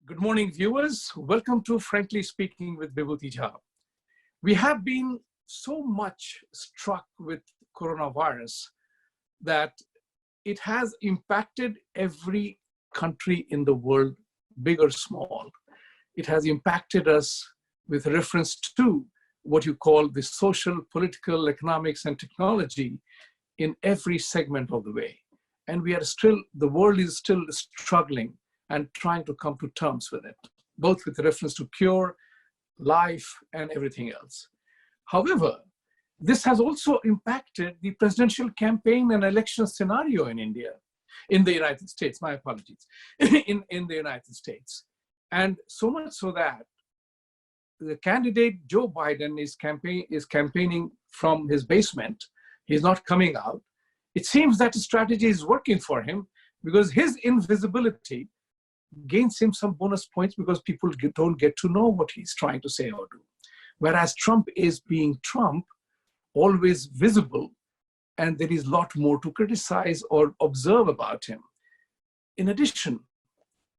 Good morning, viewers. Welcome to Frankly Speaking with Vibhuti Jha. We have been so much struck with coronavirus that it has impacted every country in the world, big or small. It has impacted us with reference to what you call the social, political, economics, and technology in every segment of the way. And the world is still struggling and trying to come to terms with it, both with reference to cure, life, and everything else. However, this has also impacted the presidential campaign and election scenario in the United States, my apologies, in the United States. And so much so that the candidate Joe Biden is campaigning from his basement. He's not coming out. It seems that strategy is working for him because his invisibility gains him some bonus points because people don't get to know what he's trying to say or do. Whereas Trump is being Trump, always visible, and there is a lot more to criticize or observe about him. In addition,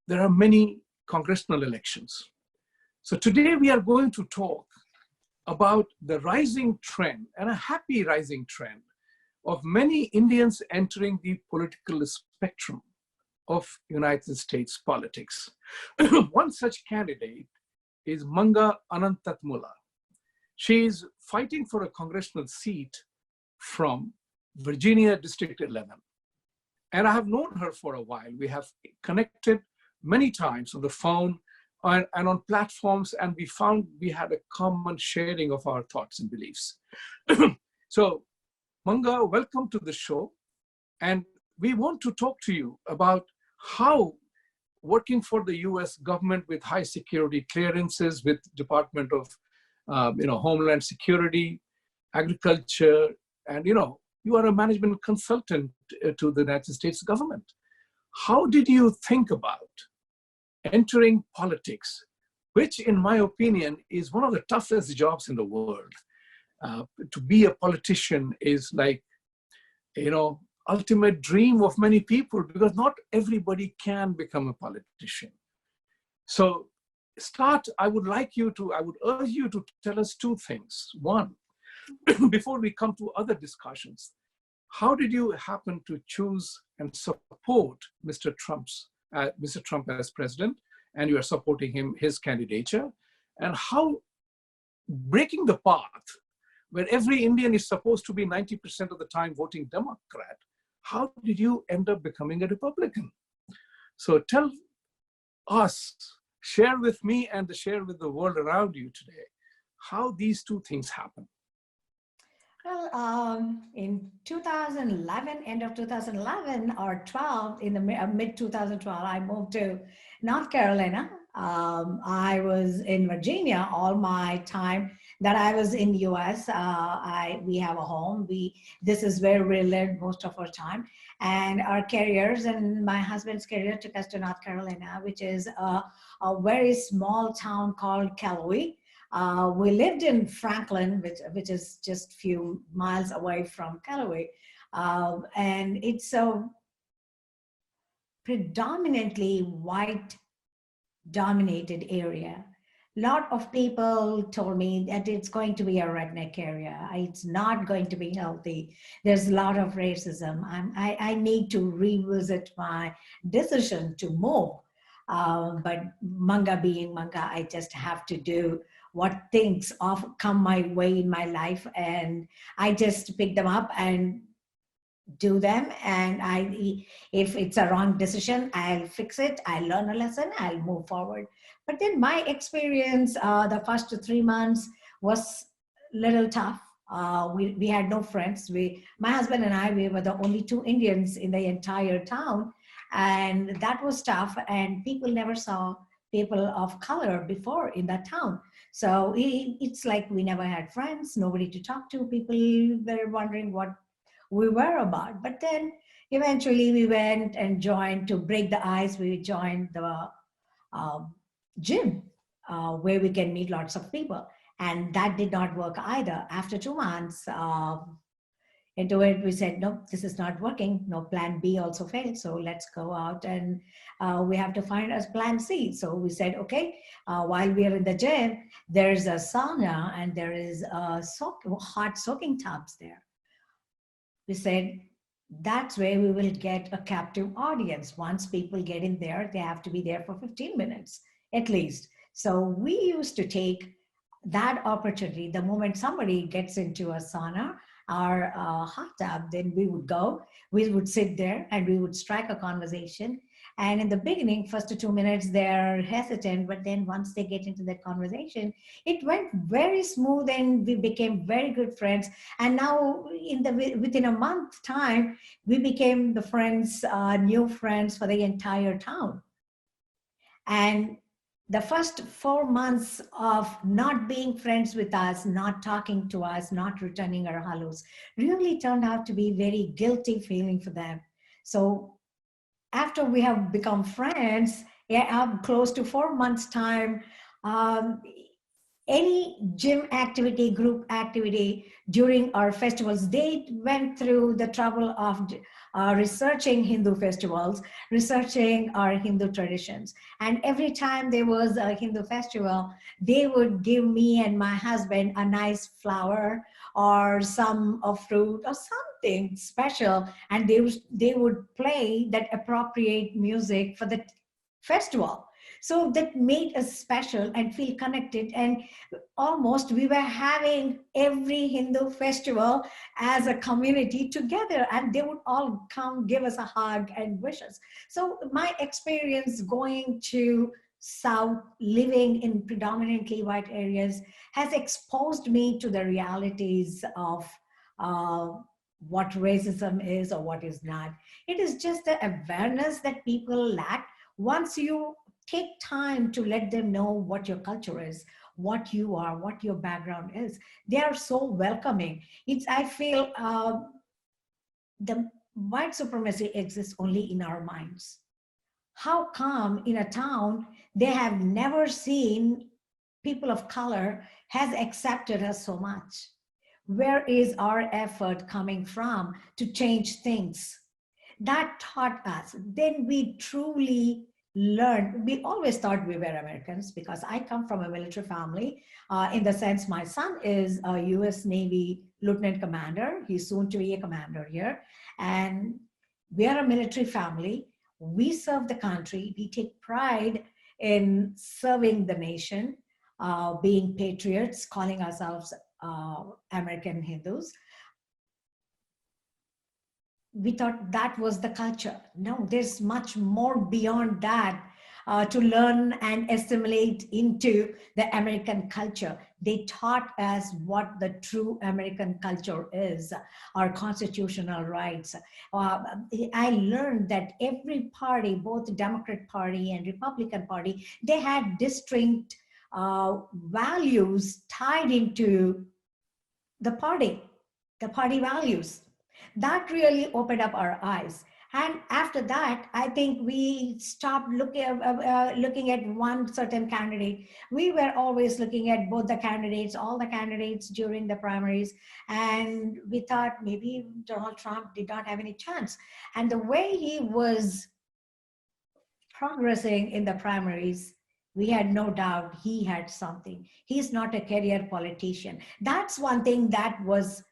there are many congressional elections. So today we are going to talk about the rising trend, and a happy rising trend, of many Indians entering the political spectrum of United States politics. One such candidate is Manga Anantatmula. She is fighting for a congressional seat from Virginia District 11. And I have known her for a while. We have connected many times on the phone and on platforms, and we found we had a common sharing of our thoughts and beliefs. So, Manga, welcome to the show. And we want to talk to you about how working for the US government with high security clearances, with Department of Homeland Security, Agriculture, and you are a management consultant to the United States government. How did you think about entering politics, which in my opinion is one of the toughest jobs in the world? To be a politician is like, ultimate dream of many people, because not everybody can become a politician. So I would urge you to tell us two things. One, before we come to other discussions, how did you happen to choose and support Mr. Trump as president, and you are supporting his candidature? And how breaking the path where every Indian is supposed to be 90% of the time voting Democrat, how did you end up becoming a Republican? So tell us, share with me and share with the world around you today, how these two things happen. Well, in 2011, end of 2011 or 12, in the mid 2012, I moved to North Carolina. I was in Virginia all my time that I was in the US. We have a home. This is where we lived most of our time. And our careers, and my husband's career took us to North Carolina, which is a very small town called Callaway. We lived in Franklin, which is just a few miles away from Callaway. And it's a predominantly white dominated area. A lot of people told me that it's going to be a redneck area. It's not going to be healthy. There's a lot of racism. I need to revisit my decision to move. But Manga being Manga, I just have to do what things come my way in my life, and I just pick them up and do them. And if it's a wrong decision, I'll fix it. I'll learn a lesson. I'll move forward. But then my experience, the first 3 months was a little tough. We had no friends. My husband and I, we were the only two Indians in the entire town, and that was tough. And people never saw people of color before in that town. So it's like we never had friends, nobody to talk to. People were wondering what we were about. But then eventually we went and joined, to break the ice, we joined the gym where we can meet lots of people. And that did not work either. After 2 months, into it. We said, no, this is not working. No, plan B also failed. So let's go out and we have to find a plan C. So we said, okay, while we are in the gym, there's a sauna and there is a hot soaking tubs there. We said, that's where we will get a captive audience. Once people get in there, they have to be there for 15 minutes at least. So we used to take that opportunity. The moment somebody gets into a sauna or a hot tub, then we would go, we would sit there and we would strike a conversation. And in the beginning, first 2 minutes, they're hesitant, but then once they get into that conversation, it went very smooth and we became very good friends. And now within a month time, we became the friends, new friends for the entire town. And the first 4 months of not being friends with us, not talking to us, not returning our hellos, really turned out to be very guilty feeling for them. So after we have become friends, yeah, close to 4 months time, um, any gym activity, group activity during our festivals, they went through the trouble of researching Hindu festivals, researching our Hindu traditions. And every time there was a Hindu festival, they would give me and my husband a nice flower or some of fruit or something special. And they would play that appropriate music for the festival. So that made us special and feel connected. And almost we were having every Hindu festival as a community together, and they would all come give us a hug and wish us. So my experience going to South, living in predominantly white areas, has exposed me to the realities of uh, what racism is or what is not. It is just the awareness that people lack. Once you take time to let them know what your culture is, what you are, what your background is, they are so welcoming. I feel the white supremacy exists only in our minds. How come in a town they have never seen people of color has accepted us so much? Where is our effort coming from to change things? That taught us. Then we truly learned. We always thought we were Americans because I come from a military family. In the sense, my son is a US Navy lieutenant commander. He's soon to be a commander here. And we are a military family. We serve the country. We take pride in serving the nation, being patriots, calling ourselves American Hindus. We thought that was the culture. No, there's much more beyond that to learn and assimilate into the American culture. They taught us what the true American culture is, our constitutional rights. I learned that every party, both the Democrat Party and Republican Party, they had distinct values tied into the party values. That really opened up our eyes. And after that, I think we stopped looking at one certain candidate. We were always looking at both the candidates, all the candidates during the primaries. And we thought maybe Donald Trump did not have any chance. And the way he was progressing in the primaries, we had no doubt he had something. He's not a career politician. That's one thing that was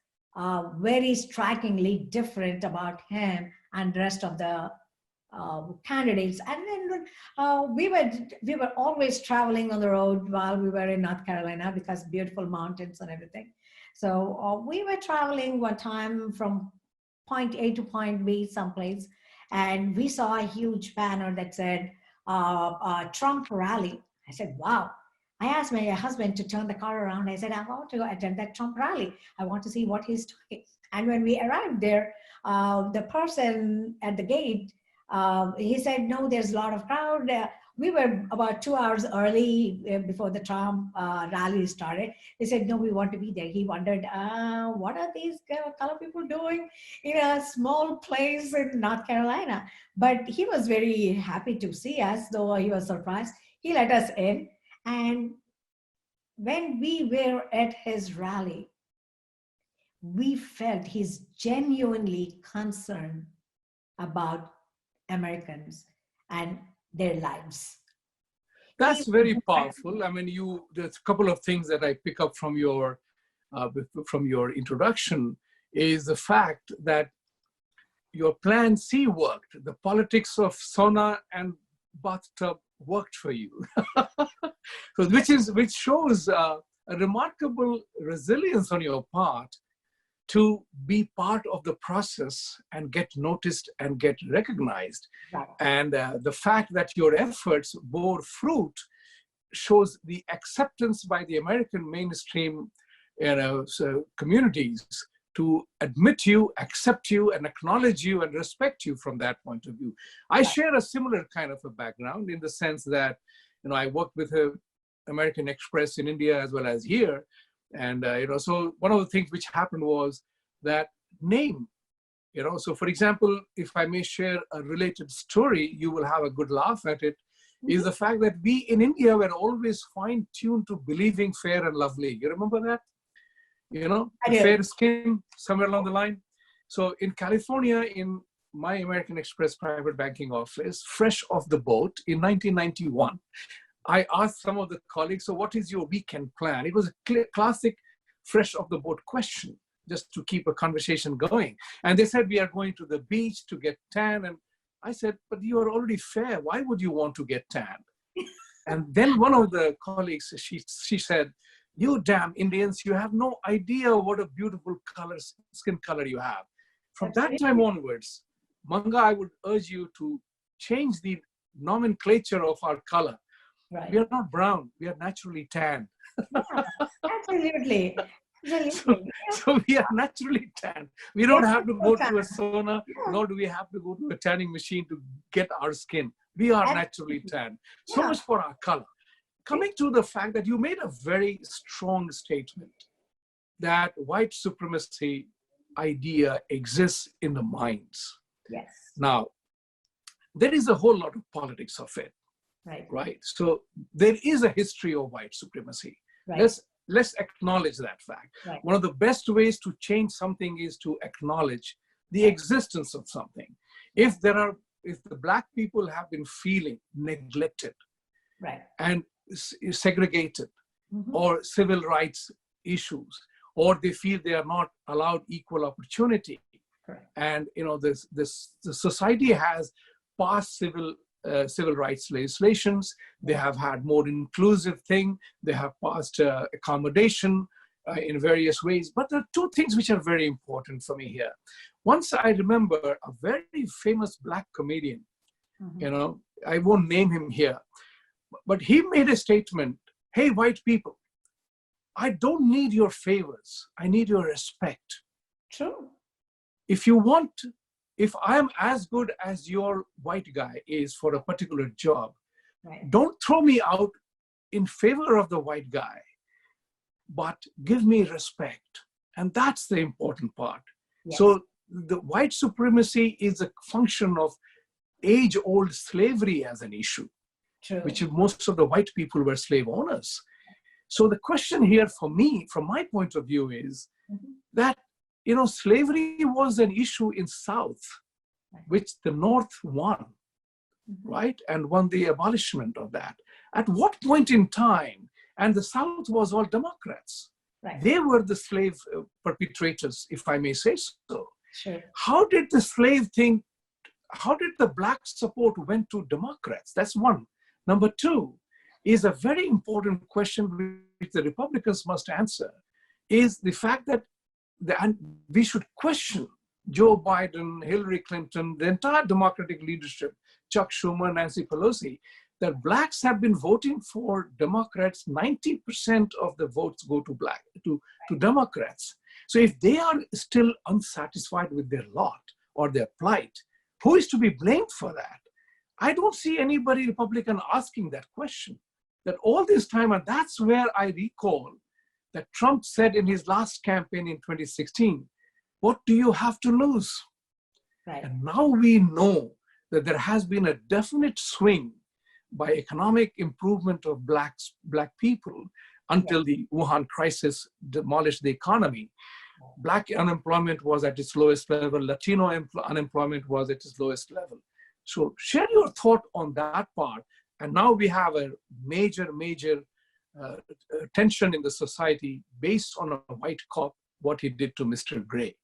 very strikingly different about him and the rest of the candidates. And then we were always traveling on the road while we were in North Carolina because beautiful mountains and everything. So we were traveling one time from point A to point B someplace, and we saw a huge banner that said Trump rally. I said, wow. I asked my husband to turn the car around. I said, I want to attend that Trump rally. I want to see what he's talking. And when we arrived there, the person at the gate, he said, no, there's a lot of crowd. We were about 2 hours early before the Trump rally started. They said, no, we want to be there. He wondered, what are these color people doing in a small place in North Carolina? But he was very happy to see us, though he was surprised. He let us in. And when we were at his rally, we felt he's genuinely concerned about Americans and their lives. He That's was very powerful. I mean, there's a couple of things that I pick up from your introduction is the fact that your plan C worked. The politics of sauna and bathtub worked for you. So, which shows a remarkable resilience on your part to be part of the process and get noticed and get recognized. right. And the fact that your efforts bore fruit shows the acceptance by the American mainstream, communities to admit you, accept you, and acknowledge you and respect you from that point of view. I share a similar kind of a background in the sense that, I worked with American Express in India as well as here. And, so one of the things which happened was that name, so for example, if I may share a related story, you will have a good laugh at it, is the fact that we in India were always fine-tuned to believing fair and lovely. You remember that? The fair skin somewhere along the line. So in California, in my American Express private banking office, fresh off the boat in 1991, I asked some of the colleagues, so what is your weekend plan? It was a classic fresh off the boat question, just to keep a conversation going. And they said, we are going to the beach to get tan. And I said, but you are already fair. Why would you want to get tan? And then one of the colleagues, she said, you damn Indians, you have no idea what a beautiful skin color you have. From that time onwards, Manga, I would urge you to change the nomenclature of our color. Right. We are not brown, we are naturally tan. Yeah, absolutely. Absolutely. So we are naturally tan. We don't have to go to a sauna, nor do we have to go to a tanning machine to get our skin. We are naturally tan. So much for our color. Coming to the fact that you made a very strong statement that white supremacy idea exists in the minds. Yes. Now, there is a whole lot of politics of it. Right. So there is a history of white supremacy. Right. Let's acknowledge that fact. Right. One of the best ways to change something is to acknowledge the existence of something. If the Black people have been feeling neglected, right, and segregated, or civil rights issues, or they feel they are not allowed equal opportunity, correct, and the society has passed civil rights legislations, they have had more inclusive thing, they have passed accommodation in various ways. But there are two things which are very important for me here. Once I remember a very famous Black comedian, I won't name him here, but he made a statement, hey, white people, I don't need your favors, I need your respect. True. If I'm as good as your white guy is for a particular job, right, don't throw me out in favor of the white guy, but give me respect. And that's the important part. Yes. So the white supremacy is a function of age-old slavery as an issue, true, which most of the white people were slave owners. So the question here for me, from my point of view, is that slavery was an issue in South, which the North won, right? And won the abolishment of that. At what point in time, and the South was all Democrats. Right. They were the slave perpetrators, if I may say so. Sure. How did the Black support went to Democrats? That's one. Number two is a very important question which the Republicans must answer, is the fact that we should question Joe Biden, Hillary Clinton, the entire Democratic leadership, Chuck Schumer, Nancy Pelosi, that Blacks have been voting for Democrats. 90% of the votes go to Democrats. So if they are still unsatisfied with their lot or their plight, who is to be blamed for that? I don't see anybody Republican asking that question. That all this time, and that's where I recall that Trump said in his last campaign in 2016, what do you have to lose? Right. And now we know that there has been a definite swing by economic improvement of Black people until the Wuhan crisis demolished the economy. Black unemployment was at its lowest level. Latino unemployment was at its lowest level. So share your thought on that part. And now we have a major uh, tension in the society based on a white cop, what he did to Mr. Gray.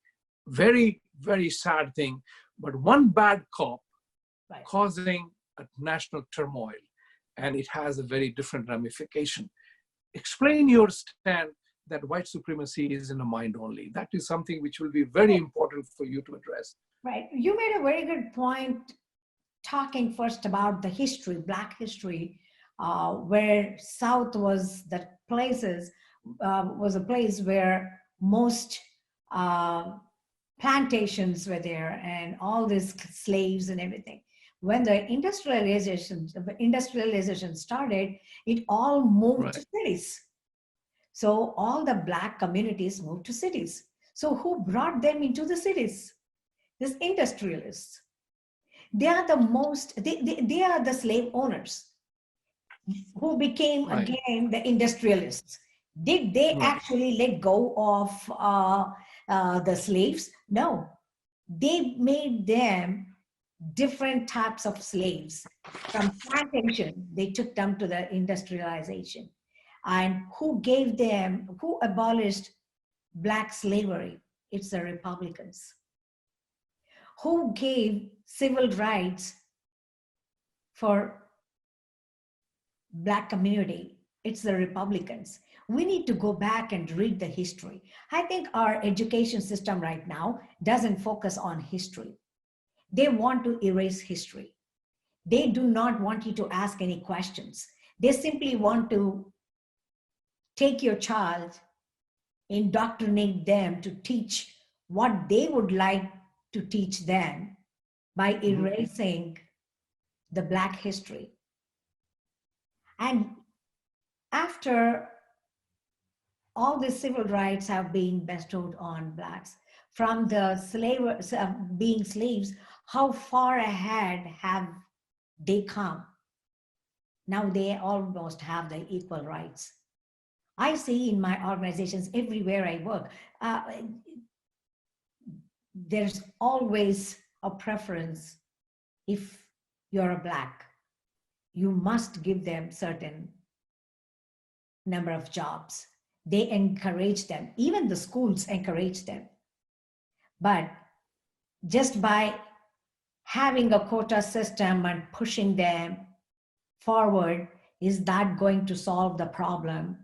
Very sad thing. But one bad cop Right. causing a national turmoil, and it has a very different ramification. Explain your stand that white supremacy is in the mind only. That is something which will be very important for you to address. Right. You made a very good point talking first about the history, Black history, where South was the places, was a place where most plantations were there and all these slaves and everything. When the industrialization started, it all moved Right. to cities. So all the Black communities moved to cities. So who brought them into the cities? These industrialists. They are the most, they are the slave owners who became Right. again the industrialists. Did they Right. actually let go of the slaves? No. They made them different types of slaves. From plantation, they took them to the industrialization. And who gave them, who abolished Black slavery? It's the Republicans. Who gave civil rights for Black community? It's the Republicans. We need to go back and read the history. I think our education system right now doesn't focus on history. They want to erase history. They do not want you to ask any questions. They simply want to take your child, indoctrinate them to teach what they would like to teach them by erasing the Black history. And after all the civil rights have been bestowed on Blacks, from the being slaves, how far ahead have they come? Now they almost have the equal rights. I see in my organizations, everywhere I work, there's always a preference. If you're a Black, you must give them certain number of jobs. They encourage them. Even the schools encourage them. But just by having a quota system and pushing them forward, is that going to solve the problem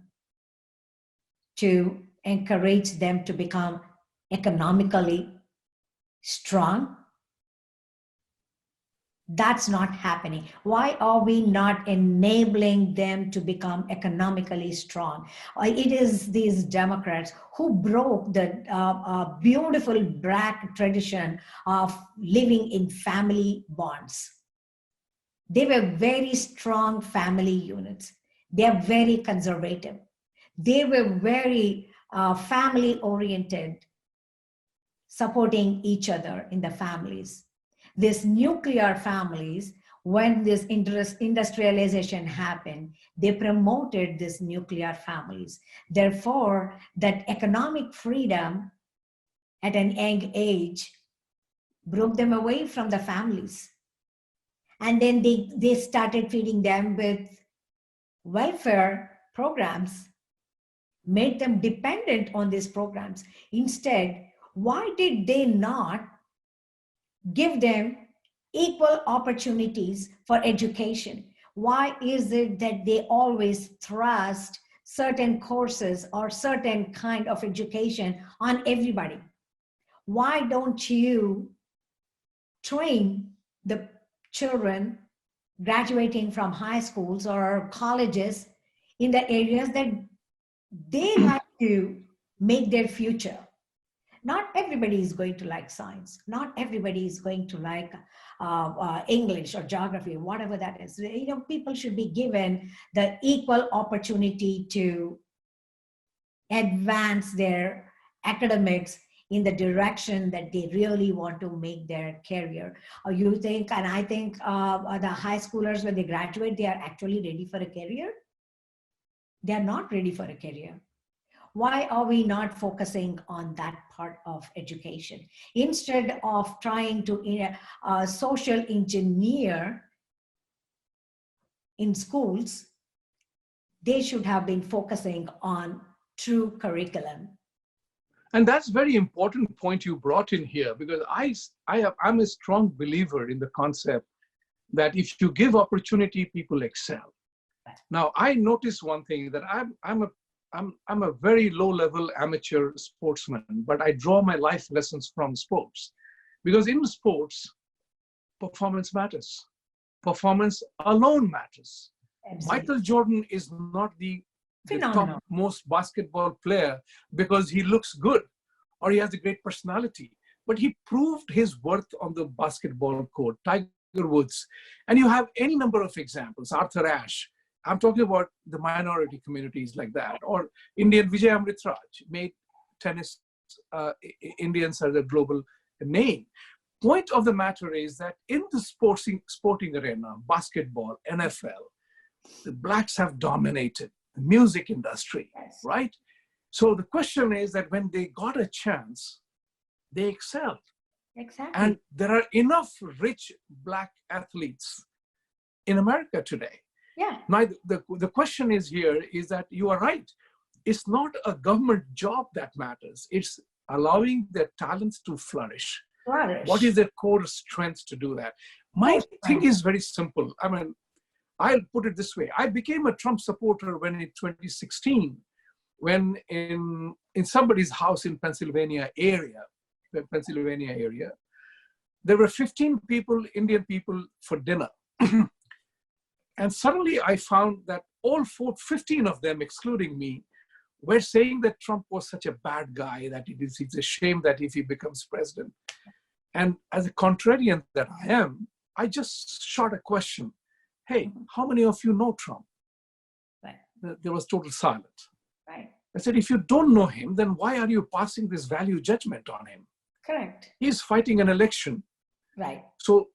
to encourage them to become economically strong? That's not happening. Why are we not enabling them to become economically strong? It is these Democrats who broke the beautiful Black tradition of living in family bonds. They were very strong family units. They are very conservative. They were very family oriented, supporting each other in the families. These nuclear families, when this industrialization happened, they promoted these nuclear families. Therefore, that economic freedom at an young age broke them away from the families. And then they started feeding them with welfare programs, made them dependent on these programs. Instead, why did they not give them equal opportunities for education? Why is it that they always thrust certain courses or certain kind of education on everybody? Why don't you train the children graduating from high schools or colleges in the areas that they like to make their future? Not everybody is going to like science. Not everybody is going to like English or geography, whatever that is. You know, people should be given the equal opportunity to advance their academics in the direction that they really want to make their career. Or you think, and I think the high schoolers, when they graduate, they are actually ready for a career? They are not ready for a career. Why are we not focusing on that part of education? Instead of trying to social engineer in schools, they should have been focusing on true curriculum. And that's very important point you brought in here, because I'm a strong believer in the concept that if you give opportunity, people excel. Now, I noticed one thing, that I'm a very low-level amateur sportsman, but I draw my life lessons from sports, because in sports, performance matters. Performance alone matters. Absolutely. Michael Jordan is not the top most basketball player because he looks good or he has a great personality, but he proved his worth on the basketball court. Tiger Woods, and you have any number of examples. Arthur Ashe. I'm talking about the minority communities like that, or Indian Vijay Amritraj made tennis Indians as a global name. Point of the matter is that in the sporting arena, basketball, NFL, the blacks have dominated the music industry, Yes. right? So the question is that when they got a chance, they excelled. Exactly. And there are enough rich black athletes in America today. Yeah. Now, the question is here is that you are right. It's not a government job that matters. It's allowing their talents to flourish. What is their core strength to do that? My thing is very simple. I mean, I'll put it this way. I became a Trump supporter when in 2016, when in somebody's house in Pennsylvania area, there were 15 people, Indian people, for dinner. And suddenly I found that all 15 of them, excluding me, were saying that Trump was such a bad guy, that it's a shame that if he becomes president. And as a contrarian that I am, I just shot a question. Hey, how many of you know Trump? Right. There was total silence. Right. I said, if you don't know him, then why are you passing this value judgment on him? Correct. He's fighting an election. Right. So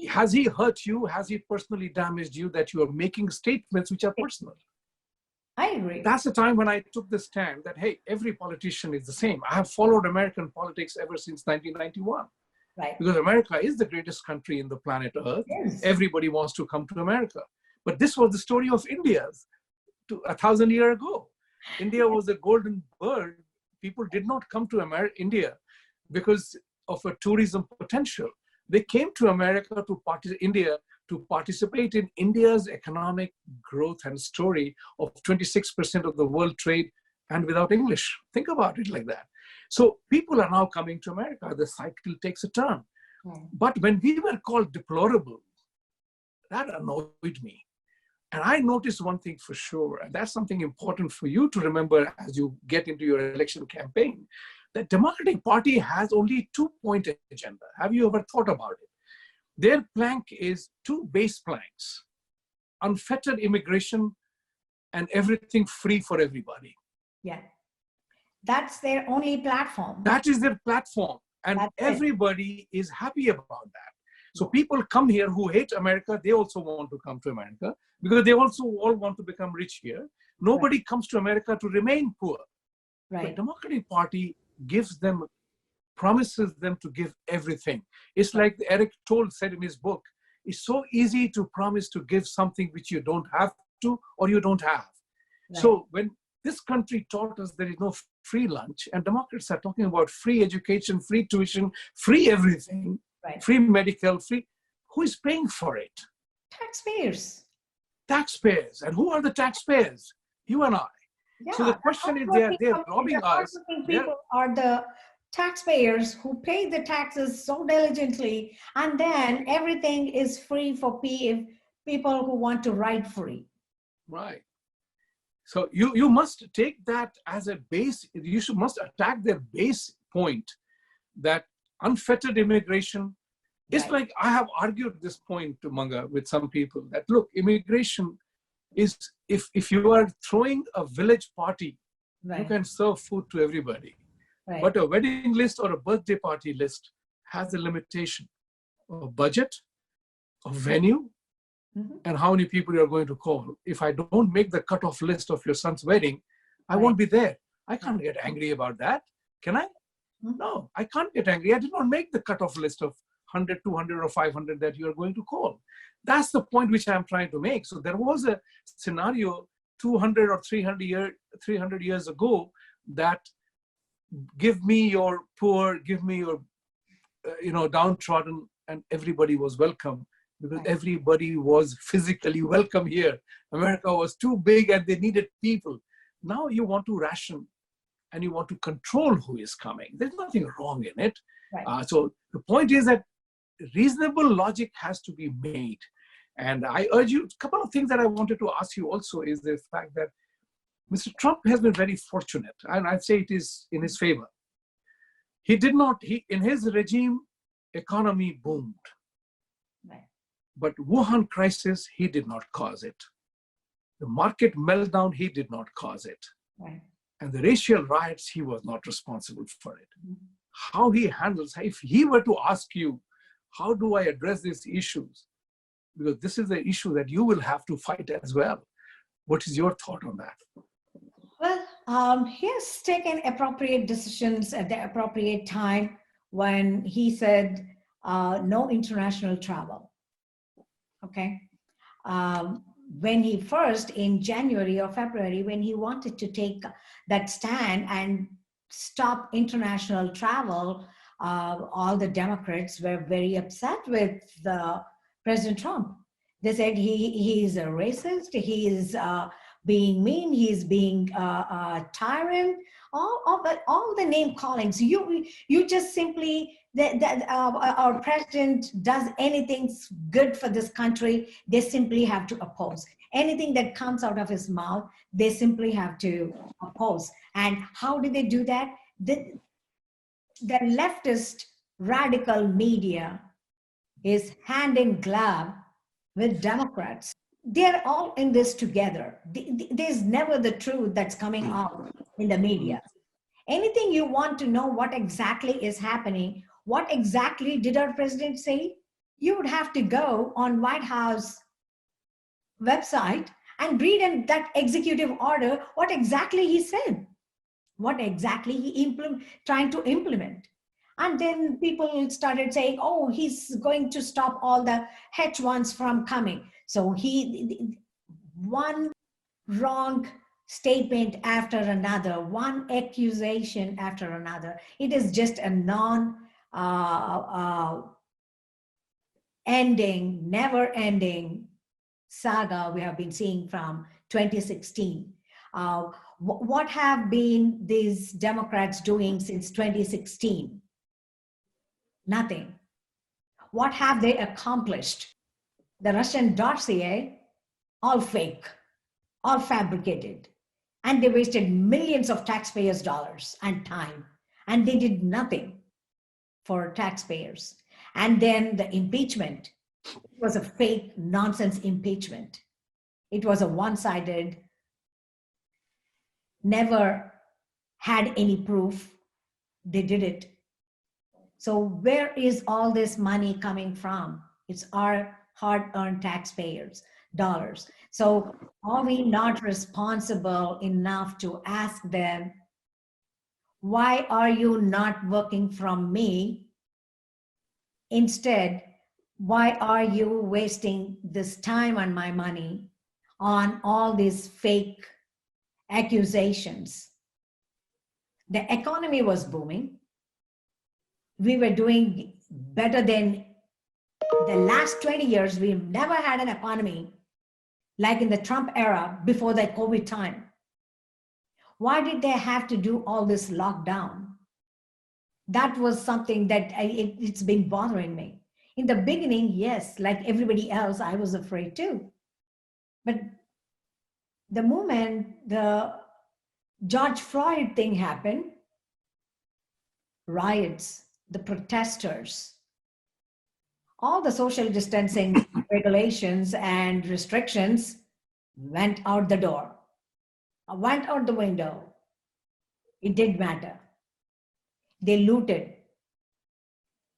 has he hurt you? Has he personally damaged you that you are making statements which are personal? I agree. That's the time when I took the stand that, hey, every politician is the same. I have followed American politics ever since 1991. Right. Because America is the greatest country in the planet Earth. Yes. Everybody wants to come to America. But this was the story of India 1,000 years ago. India was a golden bird. People did not come to India because of a tourism potential. They came to America to participate in India's economic growth and story of 26% of the world trade and without English. Think about it like that. So people are now coming to America. The cycle takes a turn. But when we were called deplorable, that annoyed me. And I noticed one thing for sure, and that's something important for you to remember as you get into your election campaign, the Democratic Party has only 2-point agenda. Have you ever thought about it? Their plank is 2 base planks: unfettered immigration and everything free for everybody. Yeah. That's their only platform. That is their platform. And everybody is happy about that. So people come here who hate America, they also want to come to America because they also all want to become rich here. Nobody comes to America to remain poor. Right. The Democratic Party promises them to give everything. It's like Eric Toll said in his book, it's so easy to promise to give something which you don't have to or you don't have. Right. So when this country taught us there is no free lunch, and Democrats are talking about free education, free tuition, free everything, free medical, free. Who is paying for it? Taxpayers. Taxpayers. And who are the taxpayers? You and I. Yeah, so the question is, they're robbing us. People are the taxpayers who pay the taxes so diligently, and then everything is free for people who want to ride free. Right. So you must take that as a base. You must attack their base point, that unfettered immigration. It's like I have argued this point to Manga with some people that, look, immigration is, if you are throwing a village party, you can serve food to everybody. Right. But a wedding list or a birthday party list has a limitation of budget, of venue, and how many people you are going to call. If I don't make the cutoff list of your son's wedding, I won't be there. I can't get angry about that. Can I? Mhm. No, I can't get angry. I did not make the cutoff list of 100, 200, or 500 that you are going to call. That's the point which I'm trying to make. So there was a scenario 200 or 300 years ago that give me your poor, give me your, downtrodden, and everybody was welcome because everybody was physically welcome here. America was too big and they needed people. Now you want to ration and you want to control who is coming. There's nothing wrong in it. Right. So the point is that reasonable logic has to be made. And I urge you, a couple of things that I wanted to ask you also is the fact that Mr. Trump has been very fortunate, and I'd say it is in his favor. He did not, in his regime, economy boomed. Right. But Wuhan crisis, he did not cause it. The market meltdown, he did not cause it. Right. And the racial riots, he was not responsible for it. Mm-hmm. How he handles, if he were to ask you, how do I address these issues? Because this is the issue that you will have to fight as well. What is your thought on that? Well, he has taken appropriate decisions at the appropriate time when he said no international travel. Okay. When he first, in January or February, when he wanted to take that stand and stop international travel, all the Democrats were very upset with President Trump. They said he's a racist, he is being mean, he's being a tyrant, all the name callings. You just simply, that our president does anything good for this country, they simply have to oppose. Anything that comes out of his mouth, they simply have to oppose. And how do they do that? The leftist radical media is hand in glove with Democrats. They're all in this together. There's never the truth that's coming out in the media. Anything you want to know what exactly is happening, what exactly did our president say, you would have to go on White House website and read in that executive order what exactly he said, what exactly he trying to implement. And then people started saying, oh, he's going to stop all the H1s from coming. So one wrong statement after another, one accusation after another. It is just a ending, never ending saga we have been seeing from 2016. What have been these Democrats doing since 2016? Nothing. What have they accomplished? The Russian dossier, all fake, all fabricated. And they wasted millions of taxpayers' dollars and time. And they did nothing for taxpayers. And then the impeachment was a fake, nonsense impeachment. It was a one-sided, never had any proof. They did it. So where is all this money coming from? It's our hard-earned taxpayers' dollars. So are we not responsible enough to ask them, why are you not working from me? Instead, why are you wasting this time and my money on all these fake accusations? The economy was booming. We were doing better than the last 20 years. We've never had an economy like in the Trump era before the COVID time. Why did they have to do all this lockdown? That was something that it's been bothering me. In the beginning, yes, like everybody else, I was afraid too. But the moment the George Floyd thing happened, riots, the protesters, all the social distancing regulations and restrictions went out the door, went out the window. It didn't matter. They looted.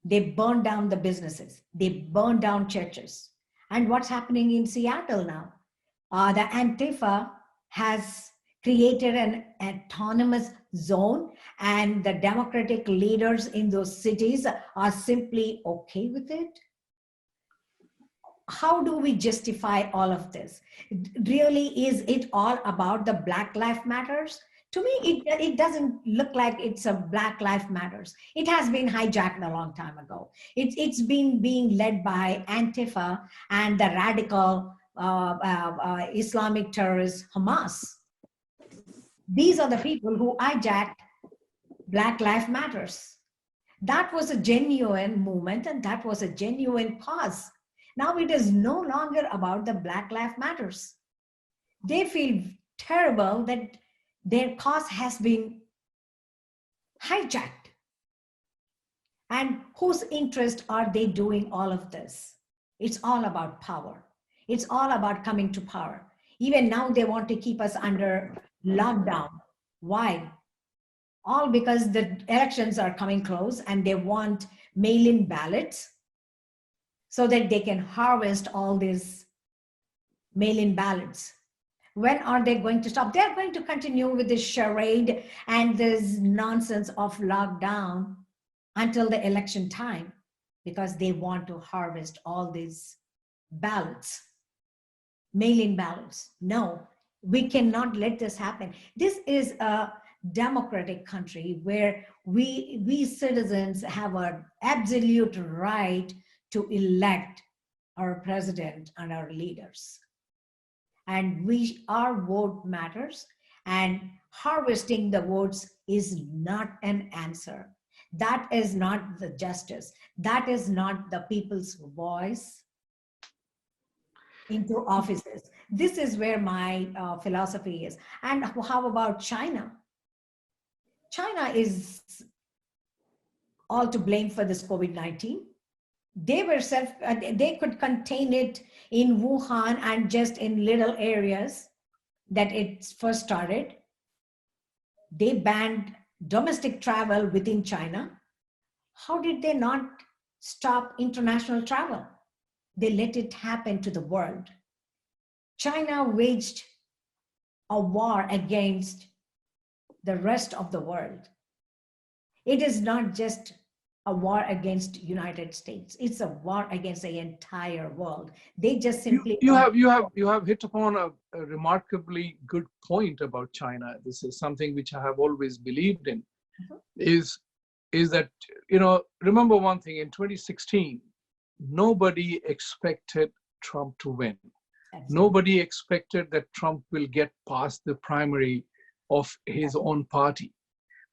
They burned down the businesses. They burned down churches. And what's happening in Seattle now? The Antifa has created an autonomous zone, and the democratic leaders in those cities are simply okay with it? How do we justify all of this? Really, is it all about the Black Lives Matters? To me, it doesn't look like it's a Black Lives Matters. It has been hijacked a long time ago. It's been being led by Antifa and the radical Islamic terrorist Hamas. These are the people who hijacked Black Lives Matters. That was a genuine movement, and that was a genuine cause. Now it is no longer about the Black Lives Matters. They feel terrible that their cause has been hijacked. And whose interest are they doing all of this? It's all about power. It's all about coming to power. Even now they want to keep us under lockdown. Why? All because the elections are coming close and they want mail-in ballots so that they can harvest all these mail-in ballots. When are they going to stop? They're going to continue with this charade and this nonsense of lockdown until the election time, because they want to harvest all these ballots, mail-in ballots. No, we cannot let this happen. This is a democratic country where we citizens have an absolute right to elect our president and our leaders. And our vote matters, and harvesting the votes is not an answer. That is not the justice. That is not the people's voice into offices. This is where my philosophy is. And how about China? China is all to blame for this COVID-19. They could contain it in Wuhan and just in little areas that it first started. They banned domestic travel within China. How did they not stop international travel? They let it happen to the world. China waged a war against the rest of the world. It is not just a war against United States. It's a war against the entire world. They just simply you have hit upon a remarkably good point about China. This is something which I have always believed in. Is that, remember one thing, in 2016, nobody expected Trump to win. Absolutely. Nobody expected that Trump will get past the primary of his own party.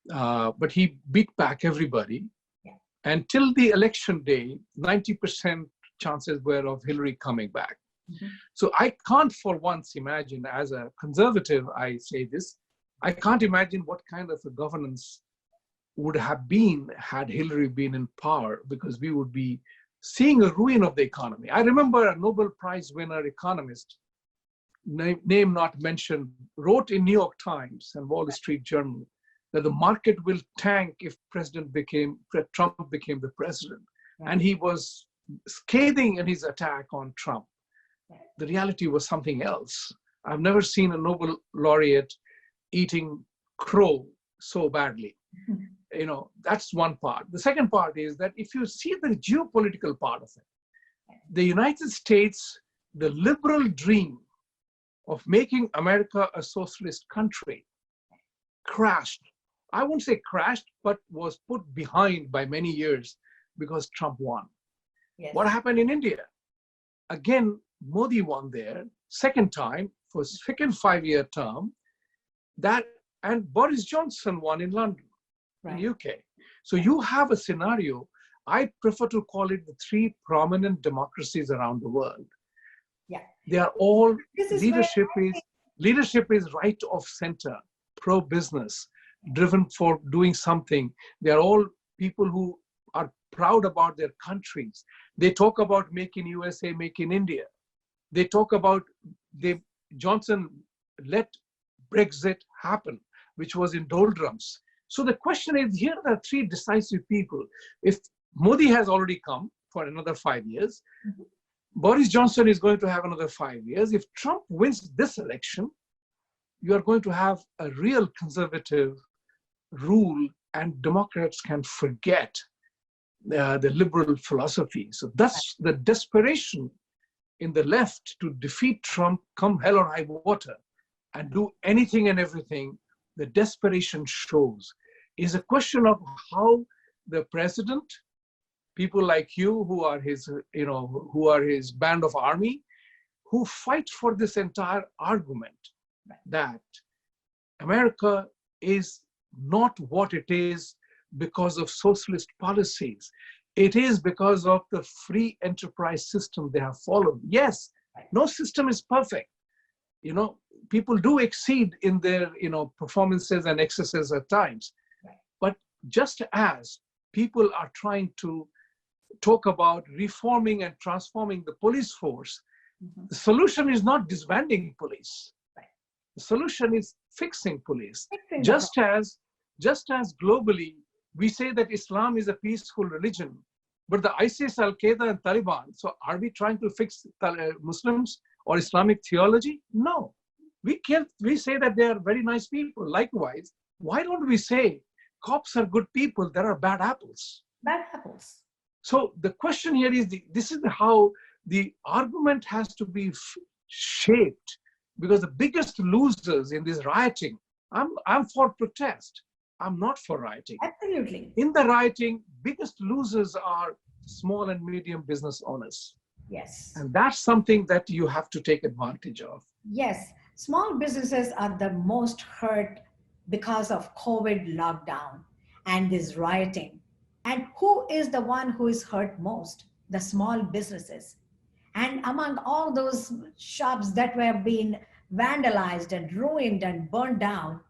But he beat back everybody. Until the election day, 90% chances were of Hillary coming back. Mm-hmm. So I can't for once imagine, as a conservative, I say this, I can't imagine what kind of a governance would have been had Hillary been in power, because we would be seeing a ruin of the economy. I remember a Nobel Prize winner economist, name not mentioned, wrote in New York Times and Wall Street Journal that the market will tank if Trump became the president. Right. And he was scathing in his attack on Trump. Right. The reality was something else. I've never seen a Nobel laureate eating crow so badly. That's one part. The second part is that if you see the geopolitical part of it, the United States, the liberal dream of making America a socialist country, crashed. I won't say crashed, but was put behind by many years because Trump won. Yes. What happened in India? Again, Modi won there, second time for second 5-year term. And Boris Johnson won in London, right, in UK. So you have a scenario, I prefer to call it the three prominent democracies around the world. Yeah. They are all, leadership is right of center, pro-business, driven for doing something. They are all people who are proud about their countries. They talk about make in USA, make in India. They talk about, Johnson let Brexit happen, which was in doldrums. So the question is, here are the three decisive people. If Modi has already come for another 5 years, mm-hmm, Boris Johnson is going to have another 5 years. If Trump wins this election, you are going to have a real conservative rule, and Democrats can forget the liberal philosophy. So that's the desperation in the left to defeat Trump come hell or high water and do anything and everything. The desperation shows is a question of how the president, people like you who are his, who are his band of army, who fight for this entire argument that America is not what it is because of socialist policies. It is because of the free enterprise system they have followed. Yes, no system is perfect. People do exceed in their, performances and excesses at times. But just as people are trying to talk about reforming and transforming the police force, the solution is not disbanding police. The solution is fixing police. Just as globally, we say that Islam is a peaceful religion, but the ISIS, Al-Qaeda, and Taliban, so are we trying to fix Muslims or Islamic theology? No. We say that they are very nice people. Likewise, why don't we say cops are good people, there are bad apples? Bad apples. So the question here is, this is how the argument has to be shaped, because the biggest losers in this rioting, I'm for protest. I'm not for rioting. Absolutely. In the rioting, biggest losers are small and medium business owners. Yes. And that's something that you have to take advantage of. Yes. Small businesses are the most hurt because of COVID lockdown and this rioting. And who is the one who is hurt most? The small businesses. And among all those shops that were being vandalized and ruined and burned down,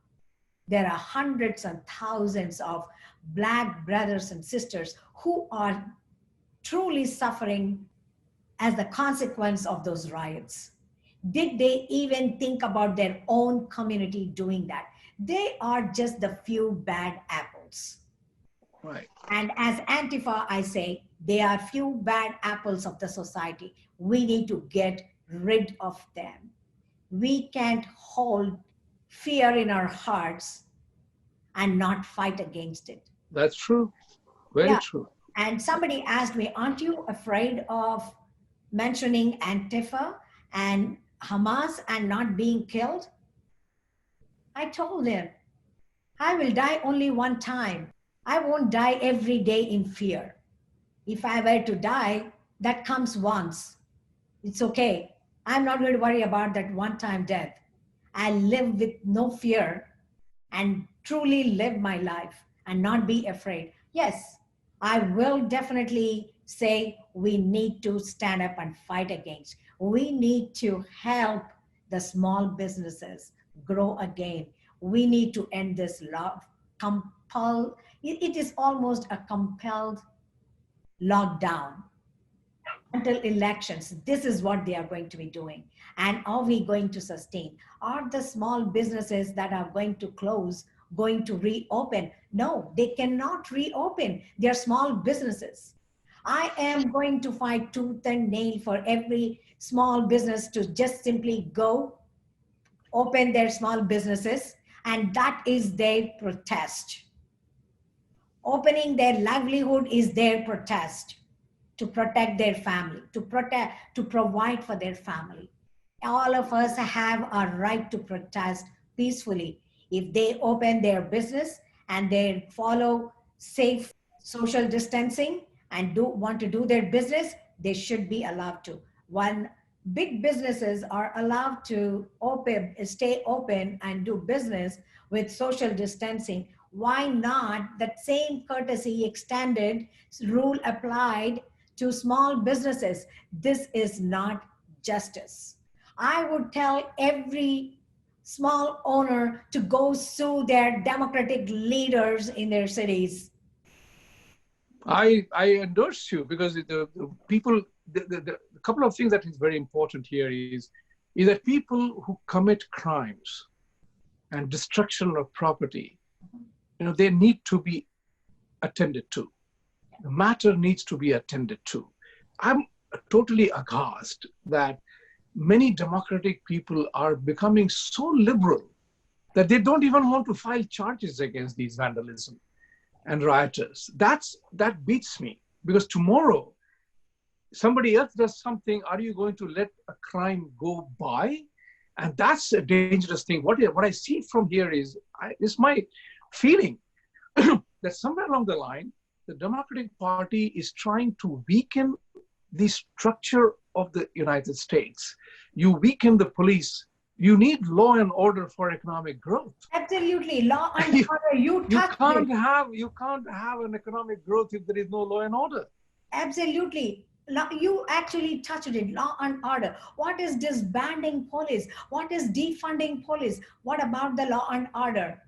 there are hundreds and thousands of Black brothers and sisters who are truly suffering as the consequence of those riots. Did they even think about their own community doing that? They are just the few bad apples. Right. And as Antifa, I say, they are few bad apples of the society. We need to get rid of them. We can't hold fear in our hearts and not fight against it. That's true. Very true. And somebody asked me, aren't you afraid of mentioning Antifa and Hamas and not being killed? I told them, I will die only one time. I won't die every day in fear. If I were to die, that comes once. It's okay. I'm not going to worry about that one-time death. I live with no fear and truly live my life and not be afraid. Yes, I will definitely say we need to stand up and fight against. We need to help the small businesses grow again. We need to end this law. It is almost a compelled lockdown until elections. This is what they are going to be doing. And are we going to sustain? Are the small businesses that are going to close going to reopen? No, they cannot reopen. They're small businesses. I am going to fight tooth and nail for every small business to just simply go open their small businesses, and that is their protest. Opening their livelihood is their protest to protect their family, to provide for their family. All of us have a right to protest peacefully. If they open their business and they follow safe social distancing and want to do their business, they should be allowed to. When big businesses are allowed to stay open and do business with social distancing, why not that same courtesy extended rule applied to small businesses? This is not justice. I would tell every small owner to go sue their democratic leaders in their cities. I endorse you, because the people, the couple of things that is very important here is that people who commit crimes and destruction of property, they need to be attended to. The matter needs to be attended to. I'm totally aghast that many democratic people are becoming so liberal that they don't even want to file charges against these vandalism and rioters. That beats me, because tomorrow somebody else does something. Are you going to let a crime go by? And that's a dangerous thing. What I see from here is my feeling that somewhere along the line, the Democratic Party is trying to weaken the structure of the United States. You weaken the police. You need law and order for economic growth. Absolutely, law and order. You touched it. You can't have an economic growth if there is no law and order. Absolutely. You actually touched it. Law and order. What is disbanding police? What is defunding police? What about the law and order?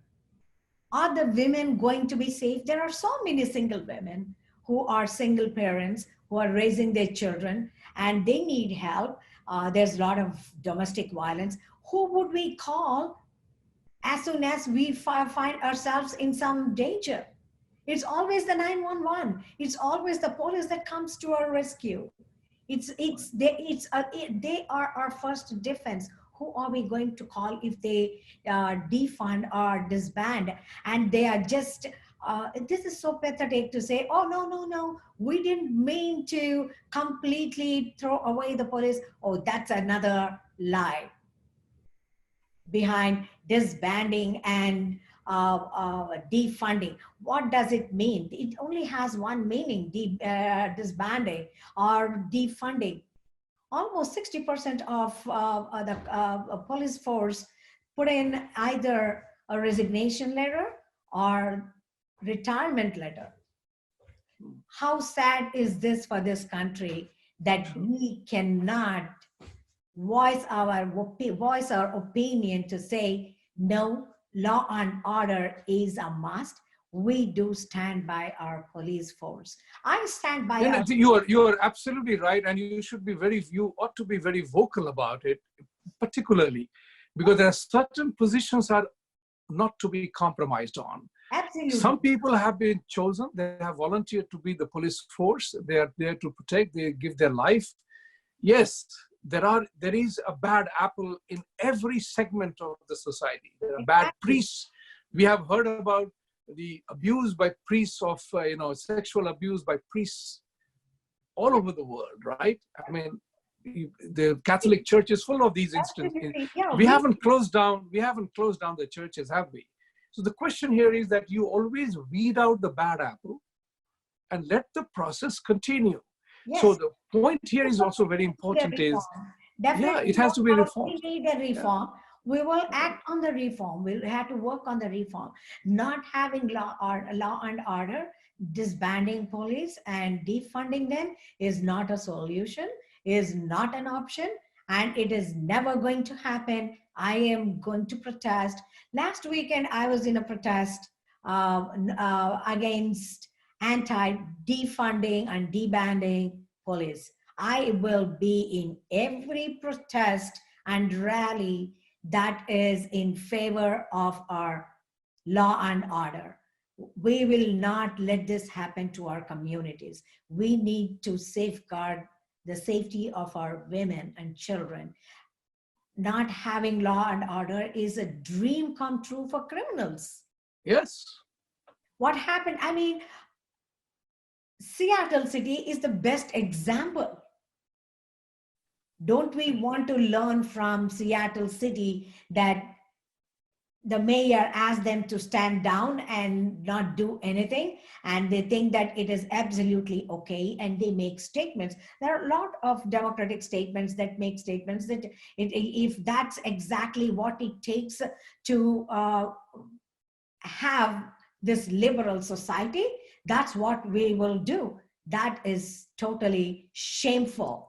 Are the women going to be safe? There are so many single women who are single parents who are raising their children and they need help. There's a lot of domestic violence. Who would we call as soon as we find ourselves in some danger? It's always the 911. It's always the police that comes to our rescue. They are our first defense. Who are we going to call if they defund or disband? And they are just, this is so pathetic to say, oh, no, we didn't mean to completely throw away the police. Oh, that's another lie behind disbanding and defunding. What does it mean? It only has one meaning, disbanding or defunding. Almost 60% of the police force put in either a resignation letter or retirement letter. How sad is this for this country that we cannot voice our opinion to say, no, law and order is a must. We do stand by our police force. I stand by. And you are absolutely right, and you ought to be very vocal about it, particularly because there are certain positions are not to be compromised on. Absolutely. Some people have been chosen; they have volunteered to be the police force. They are there to protect. They give their life. Yes, there is a bad apple in every segment of the society. There are bad priests. We have heard about the abuse by priests of sexual abuse by priests all over the world, right? I mean, the Catholic Church is full of these instances. Yeah, we haven't closed down the churches, have we? So the question here is that you always weed out the bad apple and let the process continue. Yes. So the point here is also very important it has to be reformed. We need a reform. Yeah. We will act on the reform. We'll have to work on the reform. Not having law and order, disbanding police and defunding them is not a solution, is not an option, and it is never going to happen. I am going to protest. Last weekend, I was in a protest against anti-defunding and debanding police. I will be in every protest and rally that is in favor of our law and order. We will not let this happen to our communities. We need to safeguard the safety of our women and children. Not having law and order is a dream come true for criminals. Yes. What happened? I mean, Seattle City is the best example. Don't we want to learn from Seattle City that the mayor asked them to stand down and not do anything, and they think that it is absolutely okay, and they make statements. There are a lot of democratic statements that make statements that if that's exactly what it takes to have this liberal society, that's what we will do. That is totally shameful.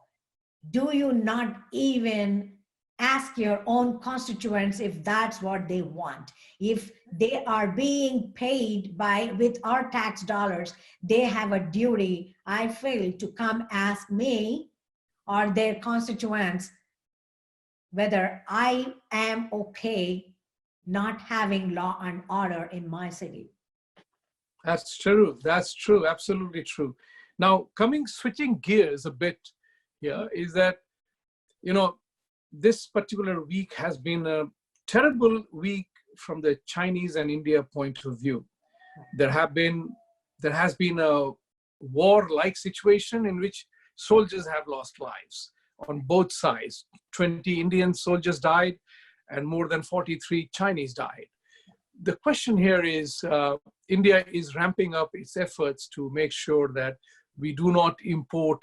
Do you not even ask your own constituents if that's what they want? If they are being paid with our tax dollars, they have a duty, I feel, to come ask me or their constituents whether I am okay not having law and order in my city. That's true. That's true. Absolutely true. Now, switching gears a bit here is that, this particular week has been a terrible week from the Chinese and India point of view. There has been a war-like situation in which soldiers have lost lives on both sides. 20 Indian soldiers died and more than 43 Chinese died. The question here is, India is ramping up its efforts to make sure that we do not import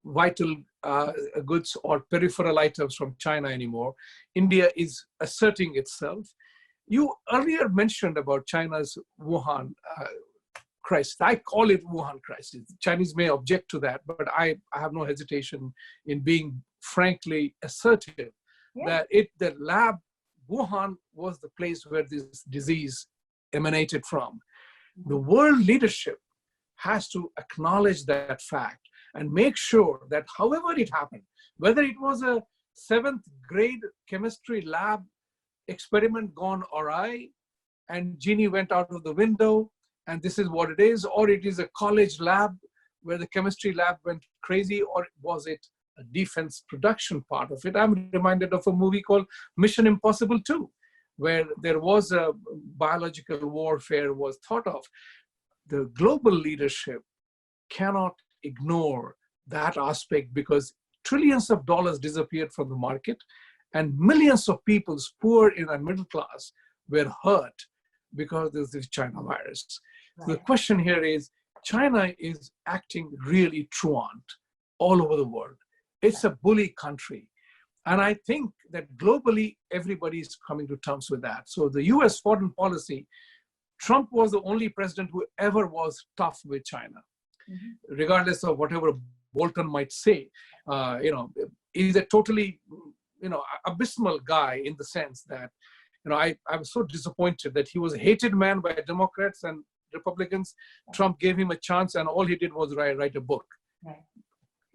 vital goods or peripheral items from China anymore. India is asserting itself. You earlier mentioned about China's Wuhan crisis. I call it Wuhan crisis. Chinese may object to that, but I have no hesitation in being frankly assertive that the lab, Wuhan was the place where this disease emanated from. The world leadership has to acknowledge that fact and make sure that however it happened, whether it was a 7th grade chemistry lab experiment gone awry and genie went out of the window and this is what it is, or it is a college lab where the chemistry lab went crazy, or was it a defense production part of it? I'm reminded of a movie called Mission Impossible 2, where there was a biological warfare was thought of. The global leadership cannot ignore that aspect because trillions of dollars disappeared from the market and millions of people, poor in and middle class, were hurt because there's this China virus. Right. So the question here is, China is acting really truant all over the world. It's a bully country. And I think that globally, everybody is coming to terms with that. So the US foreign policy, Trump was the only president who ever was tough with China, regardless of whatever Bolton might say. He's a totally, abysmal guy in the sense that, I was so disappointed that he was a hated man by Democrats and Republicans. Trump gave him a chance and all he did was write a book. Right.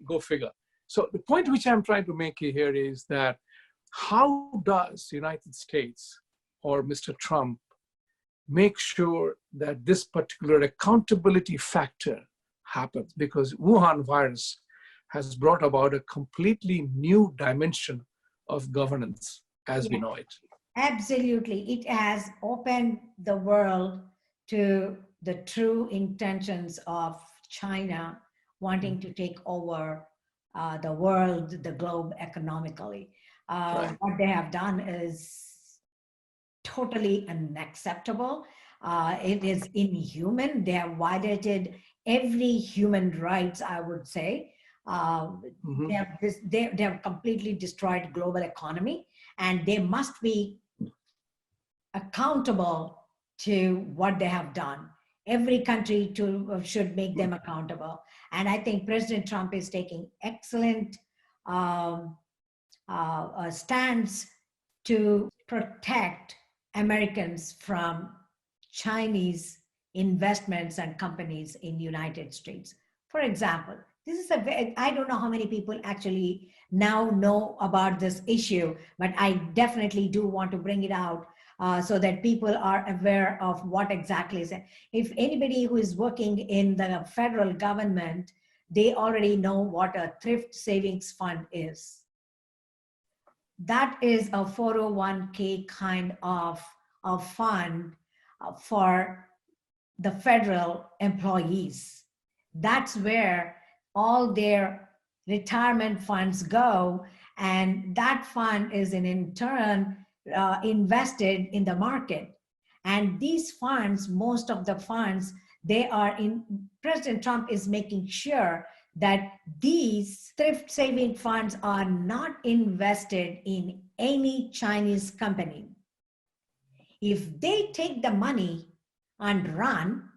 Go figure. So the point which I'm trying to make here is that how does the United States or Mr. Trump make sure that this particular accountability factor happens? Because Wuhan virus has brought about a completely new dimension of governance as we know it. Absolutely. It has opened the world to the true intentions of China wanting to take over the world, the globe economically. Right. What they have done is totally unacceptable. It is inhuman. They have violated every human rights, I would say. They have completely destroyed global economy, and they must be accountable to what they have done. Every country should make them accountable. And I think President Trump is taking excellent stance to protect Americans from Chinese investments and companies in the United States. For example, this is I don't know how many people actually now know about this issue, but I definitely do want to bring it out so that people are aware of what exactly is it. If anybody who is working in the federal government, they already know what a thrift savings fund is. That is a 401k kind of fund for the federal employees. That's where all their retirement funds go, and that fund is in turn invested in the market. And these funds, most of the funds, President Trump is making sure that these thrift saving funds are not invested in any Chinese company. If they take the money and run,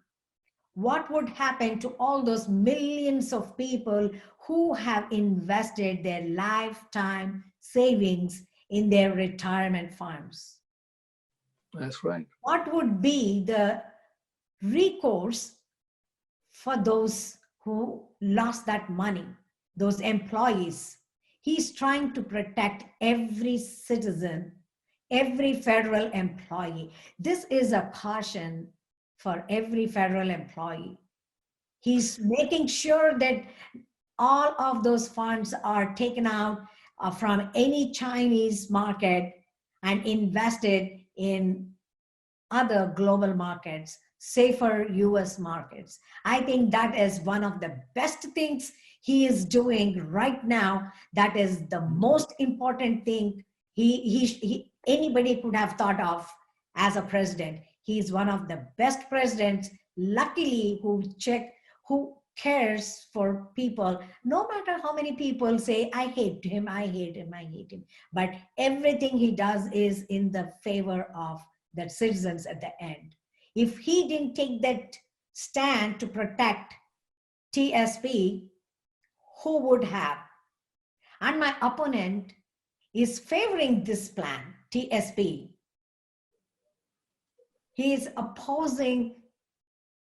what would happen to all those millions of people who have invested their lifetime savings in their retirement funds? That's right. What would be the recourse for those who lost that money, those employees? He's trying to protect every citizen, every federal employee. This is a caution for every federal employee. He's making sure that all of those funds are taken out from any Chinese market and invested in other global markets, safer US markets. I think that is one of the best things he is doing right now. That is the most important thing anybody could have thought of as a president. He is one of the best presidents, luckily, who cares for people, no matter how many people say, I hate him, I hate him, I hate him. But everything he does is in the favor of the citizens at the end. If he didn't take that stand to protect TSP, who would have? And my opponent is favoring this plan, TSP. He is opposing,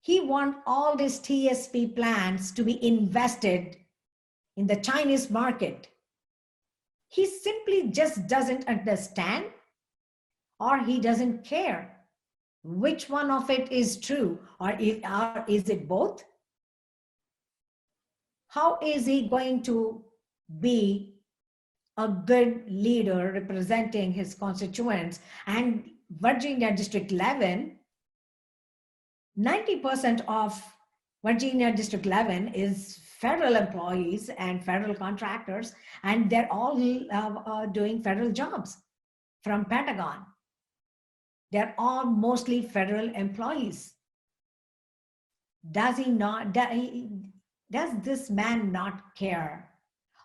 he wants all these TSP plans to be invested in the Chinese market. He simply just doesn't understand, or he doesn't care which one of it is true, or is it both? How is he going to be a good leader representing his constituents? And Virginia District 11, 90% of Virginia District 11 is federal employees and federal contractors, and they're all doing federal jobs from Pentagon. They're all mostly federal employees. Does he not, does this man not care?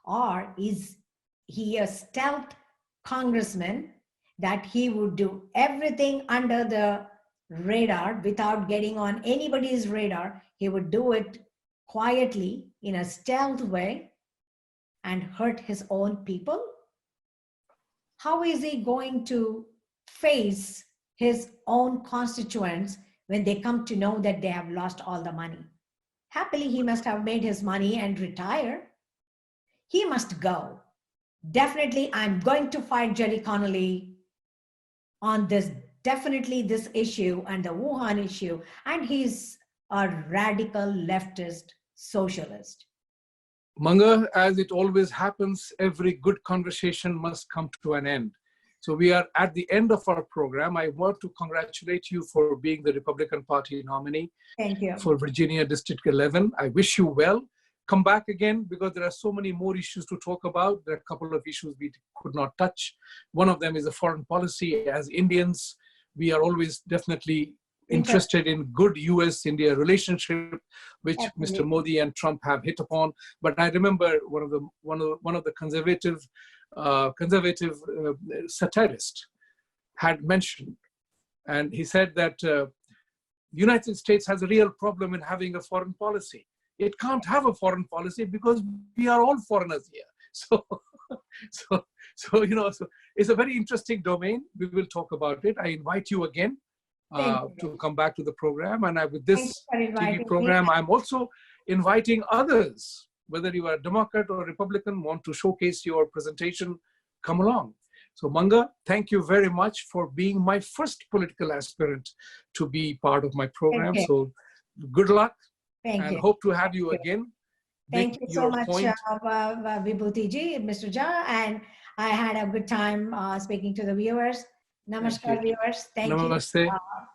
Or is he a stealth congressman that he would do everything under the radar without getting on anybody's radar? He would do it quietly in a stealth way and hurt his own people? How is he going to face his own constituents when they come to know that they have lost all the money? Happily, he must have made his money and retire. He must go. Definitely, I'm going to fight Jerry Connolly on this, definitely this issue and the Wuhan issue. And he's a radical leftist socialist. Manga, as it always happens, every good conversation must come to an end. So we are at the end of our program. I want to congratulate you for being the Republican Party nominee. Thank you. For Virginia District 11. I wish you well. Come back again, because there are so many more issues to talk about. There are a couple of issues we could not touch. One of them is the foreign policy. As Indians, we are always definitely interested in good US-India relationship, which Mr. Modi and Trump have hit upon. But I remember one of the conservative satirist had mentioned, and he said that the United States has a real problem in having a foreign policy. It can't have a foreign policy because we are all foreigners here. So it's a very interesting domain. We will talk about it. I invite you again to come back to the program. And with this TV program, I'm also inviting others, whether you are a Democrat or a Republican, want to showcase your presentation, come along. So Manga, thank you very much for being my first political aspirant to be part of my program. So good luck. Thank you. Hope to have you again. Thank you so much, Vibhuti Ji, Mr. Jha, and I had a good time speaking to the viewers. Namaskar, viewers. Thank Namaste. You.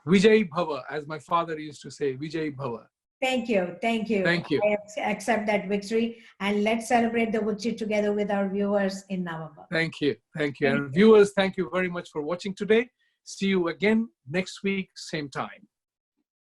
Vijay Bhava, as my father used to say, Vijay Bhava. Thank you. Thank you. Thank you. I accept that victory, and let's celebrate the victory together with our viewers in November. Thank you. Thank you. And viewers, thank you very much for watching today. See you again next week, same time.